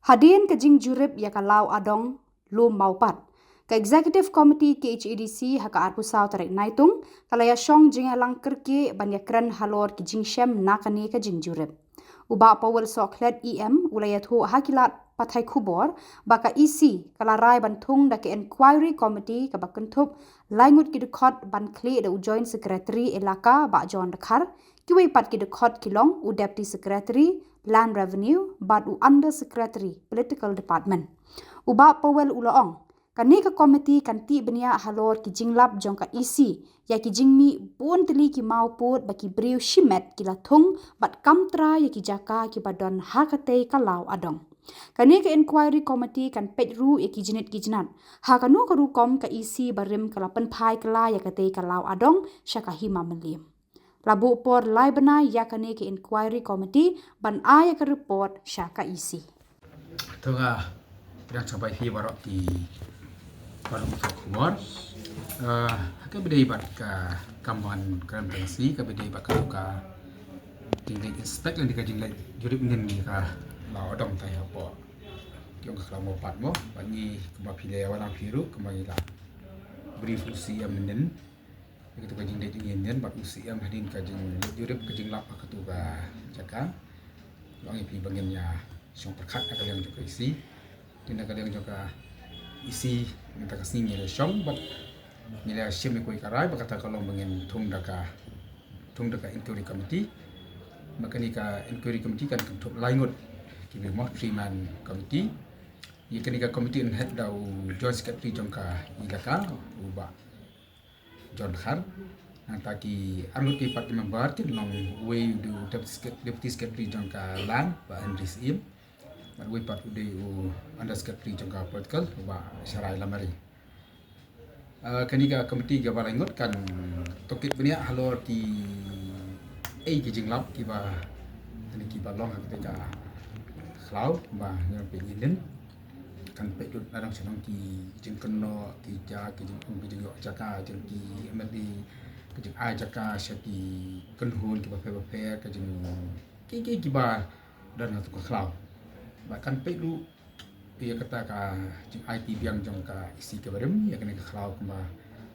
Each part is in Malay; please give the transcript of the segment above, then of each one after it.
Hadin ke jing jurip ya kalau adong lum maupat. Ke Executive Committee KHADC haka arpu sao tarik naitung kalaya syong jing alang kerke banyak keren halor ke jing shem nakani ke jing jurip. Uba pawel soklet EM ulayat hu hakilat patai kubor baka EC kalarai bantung da ke Inquiry Committee ke bakentup langut ki dekot ban kli da ujoin Secretary Elaka ba John Dekar kiwi pat ki dekot kilong u Deputy Secretary Land Revenue bat u Under Secretary Political Department. Uba pawel ulaong kani ke komiti kan ti benia halor ki jinglap jong ka EC ya ki jingmi bon teli ki mauput baki briu shimet ki latung bat kamtra ya ki jaka ki badon hakate kalau adong. Kani ke inquiry committee kan petru ya ki jinit ki jinat. Ha kanu karu kom ka EC barim kalapan pai kala ya kate kalau adong syaka hima melim. Labu por lai bena ya kani ke inquiry committee ban aya ke report syaka EC. Tunga yang sampai hi barok di barok kubor ke bede bat ka kamban kran pensi ke bede bat ka tinggal inspect yang dikajing lai jurip nin ni ka lau dong tai apa kyong ka mo pat mo bani kema pile walang piru kema ila brief usi am nin kita kajing dai nin bat usi am hadin kajing jurip kajing lap ka tu ka jaka wangi pi bangennya song perkat ka yang juga isi tindak yang juga isi minta kasih ni song bat nilai sim ni koi karai bakata kalau bangen tung daka inquiry committee maka ni ka inquiry committee kan kentup laingut kibi mo 3-man committee ni kan ni ka committee in head dau joint secretary jongka ilaka uba John Har nanti anut ki parti member tin long way do deputy secretary jongka land ba Andris Im we part ude u Under Secretary jongka political ba Syarai Lamari kaniga committee ga balangot kan tokit benia halor ti ki jinglap ki ba tani ki ba long ketika khlau ba yang pengin kan pedut larang senang ki jingkeno ki ja ki jing jaka jing ki meli ki jing ai jaka syaki kenhun ki ba pe ki jing ki ba dan hatu khlau bahkan pedu dia kata ka jing IT biang jong ka isi ke barem ya kena ke khlau kema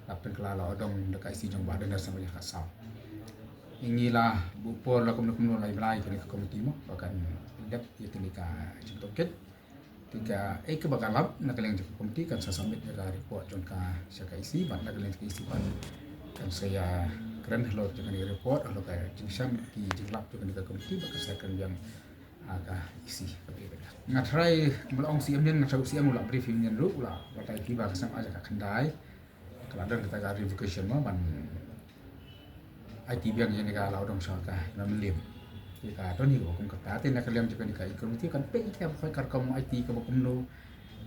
lapen kelala odong dekat isi jong badan sama dia kasau inilah bupor la kumno lai blai kena ke komiti mo bahkan dep ya kena ka jing toket tiga ke bagalap nak keleng jong komiti kan saya submit ka report jong ka syaka isi bat nak keleng isi ban kan saya keren hello jong ka report hello ka jing syam ki jing lap jong ka komiti bahkan saya kan yang agak isi ngatrai melong siam nen ngatrai siam ulah briefing nen ru ulah batai tiba kesam aja ka kendai kalau ada kita ga revocation ma ban IT biang yang ga lau dong syaka na melim kita to ni ko kum kata tin nak liam jepani ka komiti kan pe kita khoi kar kom IT ka bokum no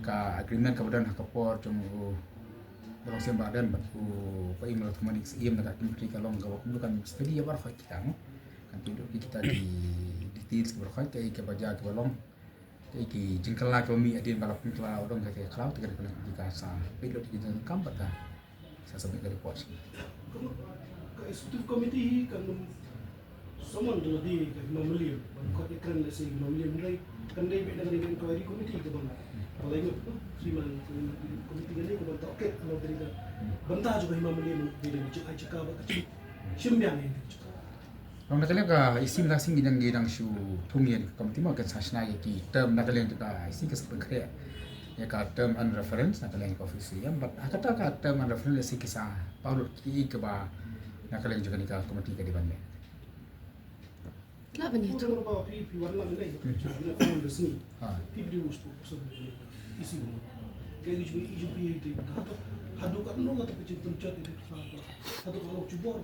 ka agreement ka badan ka por jong orang siam badan bat ku pa email teman siam nak komiti ka long ka bokum kan studi ya bar khoi kita no kan tu kita di details berkhoi ke baja ke balong ki jingkala ko mi adin balap kala odong ke cloud ke kala di kasa pilot di dalam kampat ka sa sabi ka report ka executive committee kan someone do di ka mamali ko ikran na si mamali ngai kan dai be dengan inquiry committee ke bang kalau ingat siman committee ni ko bang okay kalau dari bantah juga mamali di dalam cika ba kecil simbiang ni Orang nak lihat ka isi nak sing gidang shu thungian komiti mo kan sasna ki term nak lihat ka isi ke sebagai ya ka term and reference nak lihat office ya but kata ka term and reference si kisah paulus ki ke ba nak lihat juga ni ka komiti ka di bande La bani tu. Kalau pi warna ni nak phone de sini pi di us so isi mo kayak gitu pi di hadu kan no ngata pecin tuncot itu hadu kalau cubor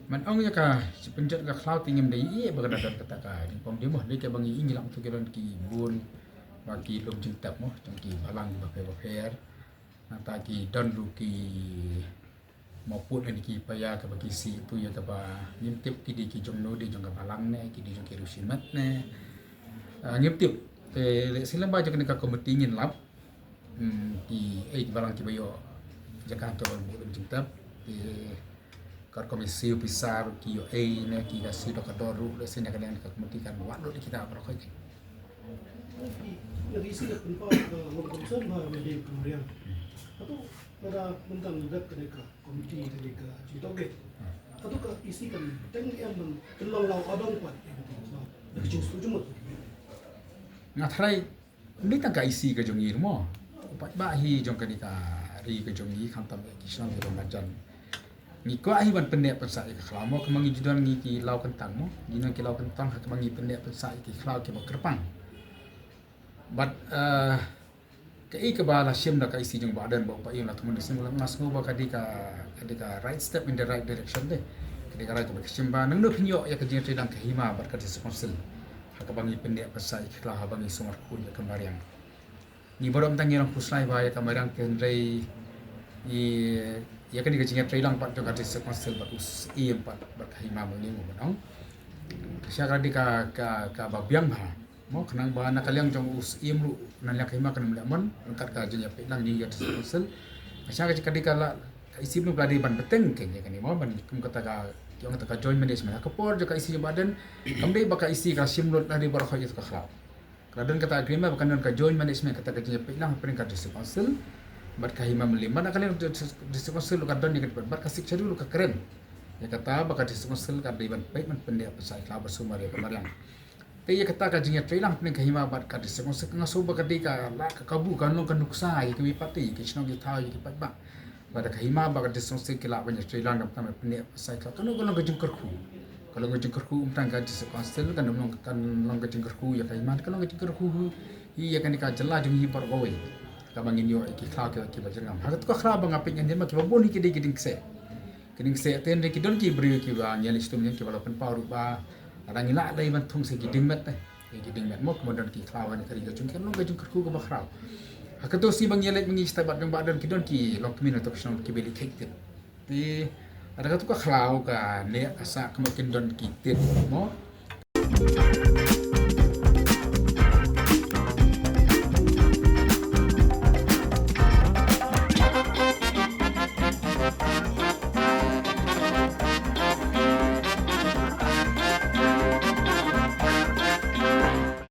man ong ya ka penjat ka cloud tingem dai e bagada dan kata ka ni pom dia moh ni ke bangi ingilam tu kelon ki bun bagi lom jintap moh jong ki balang ba pe nata ki don lu ki maupun ni ki paya ka bagi si tu ya ka ba ngintip ki di ki jong no di jong ka balang ne ki di jong ki rusimat ne ngintip le silam ba jong ka komiti ngin lap ki balang ki bayo jakarta ba lom jintap kar komisi pisar ki yo ne ki ga si do ka doru le sene ka len ka komiti kan wa do kita berkhoi nag-iisip at pa ng concern ba may kumariyan. Ato para mentang lugat ka ka komite ka citoge. Ato ka isi kan teng yang kelang lau adong pat. Nagcing setuju mo. Ngatrai ni tak isi ke jongi mo. Ba hi jong ka ni ka ri ke jongi kham tam ki slam ro majan. Ni ko ai ban pendek pasai ka khlamo ke mangi judan ni ki lau kentang mo. Ni nang ki lau kentang ha ke mangi pendek pasai ki khlau ki kerpang. But ke bala sim da ka isi jong badan ba pa yun la tumun sim lang nas ngo ba kadika right step in the right direction de. Kadika right ba sim ba nang no pinyo ya ke jeng sedang ke hima bar ka diskonsil. Ha ka bangi pendek pasai ki khlau ha bangi sumar ku ya kembariang. Ni borom tang yang puslai ba ya kembariang kendrai i ya kan dika jingat trilang pat jong ka diskonsil ba us i empat bar ka hima mo ni mo ba no. Sia ka dika ka babiang ba mo kenang ba nakaliang jong us im lu nalyak hima kan mlemon angkat ka jeng pe nang ni ya sel asya ka kadika la isi nu bladi ban beteng ke ya kan mo ban kum kata ka jong kata ka joint management ka por jo ka isi badan kamde ba ka isi ka sim lu nadi bar khayat ka khlap kadang kata agreement bakan ka joint management kata ka jeng pe nang pening ka sel bat ka hima mlemon nakaliang sel lu kadon ni ka bat ka sik lu ka keren ya kata ba ka sel ka ban pe man pendek pasai kla bersumar ya kemariang Kaya kata ka jinga trailang pning kahima bat ka dise kung nga soba ka di ka la ka kabu ka no ka nuksa yi kami pati ki sino ki thaw yi ki pat ba bada kahima ba ka dise kung kila ba ni trailang ka tama pne sai ka kano ka jingkar khu kalau ka jingkar khu umtang ka dise kung sel ka no kan long ka jingkar khu ya kahima ka no ka jingkar khu yi ya kan ka jala jung yi par gowe ka bangin yo ki thaw ki ba jingam ha ka khra ba ngapin yan ma ki ba boni ki di giding se kining se ten ki don ki bri ki ba nyali stum ki ba pen pa ru ba Orang ila ada iban thung se giding met giding met mo kemudian ki klawan kari jung kan long gajung kerku ba khrau hakato si bang yelet mengi stabat dong badan ki don ki long kmin to kshon ki beli kek ti ada ka tu ka khrau ka ne asa kemakin don ki tit mo